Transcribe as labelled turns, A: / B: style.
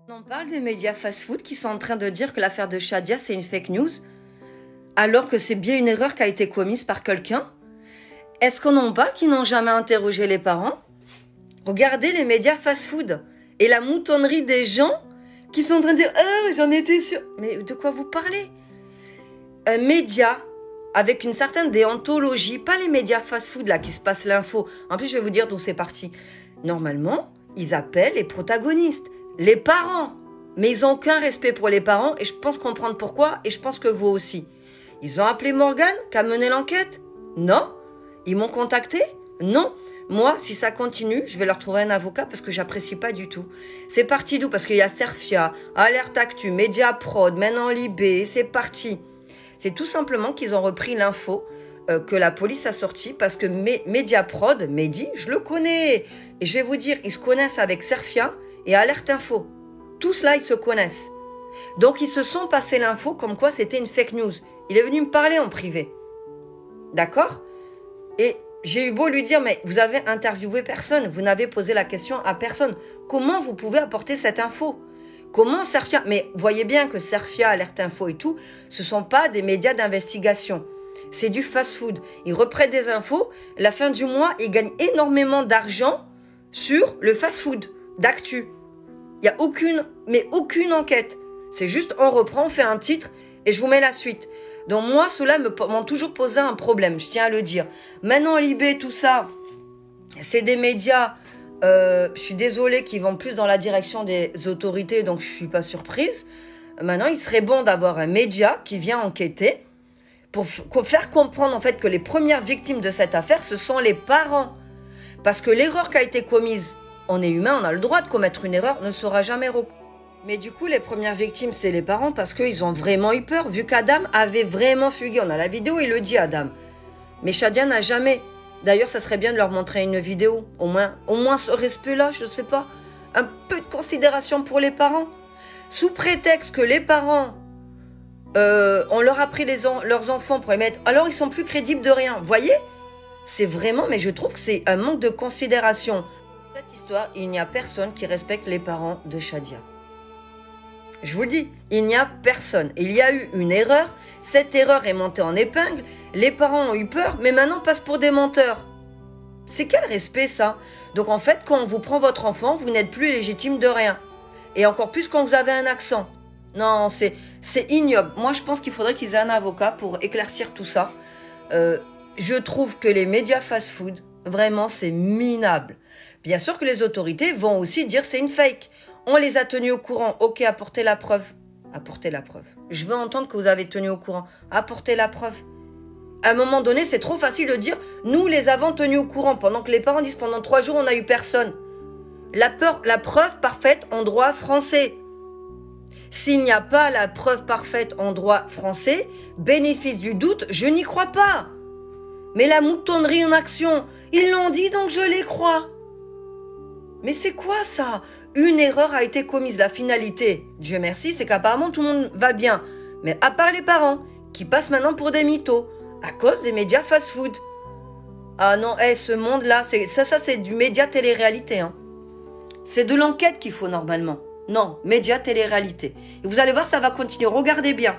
A: On parle des médias fast-food qui sont en train de dire que l'affaire de Shadia, c'est une fake news, alors que c'est bien une erreur qui a été commise par quelqu'un. Est-ce qu'on en parle qui n'ont jamais interrogé les parents? Regardez les médias fast-food et la moutonnerie des gens qui sont en train de dire « Ah, j'en étais sûre ». Mais de quoi vous parlez? Un média avec une certaine déontologie, pas les médias fast-food là qui se passent l'info. En plus, je vais vous dire d'où c'est parti. Normalement, ils appellent les protagonistes, les parents. Mais ils n'ont aucun respect pour les parents et je pense comprendre pourquoi et je pense que vous aussi. Ils ont appelé Morgane qui a mené l'enquête? Non. Ils m'ont contacté? Non. Moi, si ça continue, je vais leur trouver un avocat parce que j'apprécie pas du tout. C'est parti d'où? Parce qu'il y a Serfia, Alerte Actu, Mediaprod, maintenant Libé, c'est parti. C'est tout simplement qu'ils ont repris l'info que la police a sortie parce que Mediaprod, Mehdi, je le connais. Et je vais vous dire, ils se connaissent avec Serfia et Alerte Info. Tous là, ils se connaissent. Donc, ils se sont passés l'info comme quoi c'était une fake news. Il est venu me parler en privé. D'accord? Et j'ai eu beau lui dire, mais vous avez interviewé personne, vous n'avez posé la question à personne. Comment vous pouvez apporter cette info? Comment Serfia... Mais voyez bien que Serfia, Alerte Info et tout, ce ne sont pas des médias d'investigation. C'est du fast-food. Ils reprennent des infos. À la fin du mois, ils gagnent énormément d'argent sur le fast-food d'actu. Il n'y a aucune enquête. C'est juste, on reprend, on fait un titre et je vous mets la suite. Donc moi, ceux-là m'ont toujours posé un problème, je tiens à le dire. Maintenant, Libé, tout ça, c'est des médias, je suis désolée, qui vont plus dans la direction des autorités, donc je ne suis pas surprise. Maintenant, il serait bon d'avoir un média qui vient enquêter pour faire comprendre en fait que les premières victimes de cette affaire, ce sont les parents. Parce que l'erreur qui a été commise, on est humain, on a le droit de commettre une erreur, ne sera jamais reconnue. Mais du coup, les premières victimes, c'est les parents parce qu'ils ont vraiment eu peur, vu qu'Adam avait vraiment fugué. On a la vidéo, il le dit, Adam. Mais Shadia n'a jamais. D'ailleurs, ça serait bien de leur montrer une vidéo. Au moins ce respect-là, je ne sais pas. Un peu de considération pour les parents. Sous prétexte que les parents, on leur a pris leurs enfants pour les mettre. Alors, ils sont plus crédibles de rien. Vous voyez? C'est vraiment, mais je trouve que c'est un manque de considération. Dans cette histoire, il n'y a personne qui respecte les parents de Shadia. Je vous le dis, il n'y a personne. Il y a eu une erreur, cette erreur est montée en épingle, les parents ont eu peur, mais maintenant passent pour des menteurs. C'est quel respect ça? Donc en fait, quand on vous prend votre enfant, vous n'êtes plus légitime de rien. Et encore plus quand vous avez un accent. Non, c'est ignoble. Moi, je pense qu'il faudrait qu'ils aient un avocat pour éclaircir tout ça. Je trouve que les médias fast-food, vraiment, c'est minable. Bien sûr que les autorités vont aussi dire c'est une fake. On les a tenus au courant. Ok, apportez la preuve. Apportez la preuve. Je veux entendre que vous avez tenu au courant. Apportez la preuve. À un moment donné, c'est trop facile de dire nous les avons tenus au courant pendant que les parents disent pendant 3 jours on n'a eu personne. La preuve parfaite en droit français. S'il n'y a pas la preuve parfaite en droit français, bénéfice du doute, je n'y crois pas. Mais la moutonnerie en action, ils l'ont dit donc je les crois. Mais c'est quoi ça? Une erreur a été commise. La finalité, Dieu merci, c'est qu'apparemment tout le monde va bien. Mais à part les parents, qui passent maintenant pour des mythos, à cause des médias fast-food. Ah non, ce monde-là, ça c'est du média télé-réalité. Hein. C'est de l'enquête qu'il faut normalement. Non, média télé-réalité. Et vous allez voir, ça va continuer. Regardez bien.